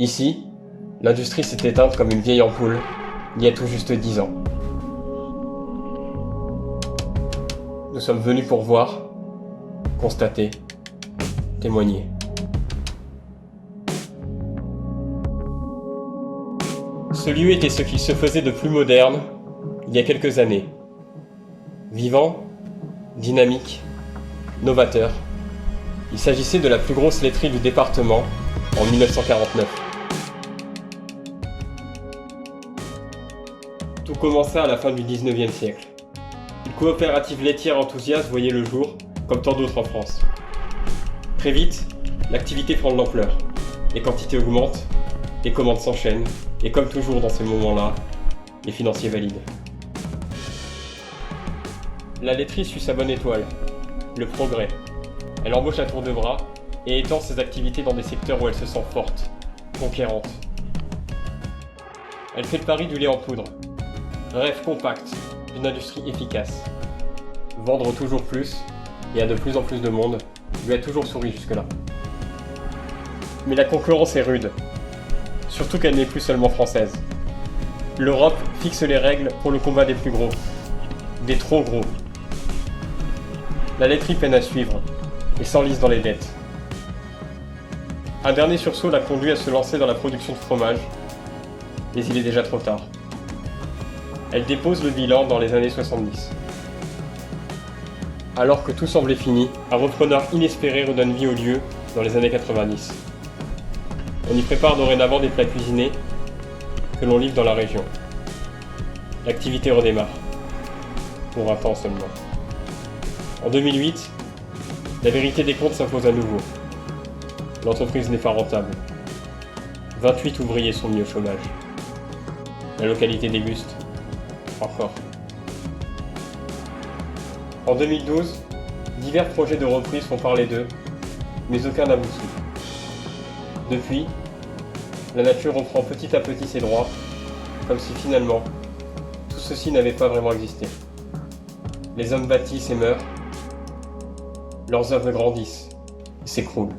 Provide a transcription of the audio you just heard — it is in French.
Ici, l'industrie s'est éteinte comme une vieille ampoule, il y a tout juste 10 ans. Nous sommes venus pour voir, constater, témoigner. Ce lieu était ce qui se faisait de plus moderne il y a quelques années. Vivant, dynamique, novateur. Il s'agissait de la plus grosse laiterie du département en 1949. Tout commença à la fin du 19e siècle. Une coopérative laitière enthousiaste voyait le jour, comme tant d'autres en France. Très vite, l'activité prend de l'ampleur. Les quantités augmentent, les commandes s'enchaînent, et comme toujours dans ces moments-là, les financiers valident. La laiterie suit sa bonne étoile, le progrès. Elle embauche à tour de bras et étend ses activités dans des secteurs où elle se sent forte, conquérante. Elle fait le pari du lait en poudre. Rêve compact d'une industrie efficace. Vendre toujours plus et à de plus en plus de monde lui a toujours souri jusque-là. Mais la concurrence est rude, surtout qu'elle n'est plus seulement française. L'Europe fixe les règles pour le combat des plus gros, des trop gros. La laiterie peine à suivre et s'enlise dans les dettes. Un dernier sursaut l'a conduit à se lancer dans la production de fromage, mais il est déjà trop tard. Elle dépose le bilan dans les années 70. Alors que tout semblait fini, un repreneur inespéré redonne vie au lieu dans les années 90. On y prépare dorénavant des plats cuisinés que l'on livre dans la région. L'activité redémarre, pour un temps seulement. En 2008, la vérité des comptes s'impose à nouveau. L'entreprise n'est pas rentable. 28 ouvriers sont mis au chômage. La localité déguste. Encore. En 2012, divers projets de reprise font parler d'eux, mais aucun n'aboutit. Depuis, la nature reprend petit à petit ses droits, comme si finalement, tout ceci n'avait pas vraiment existé. Les hommes bâtissent et meurent, leurs œuvres grandissent et s'écroulent.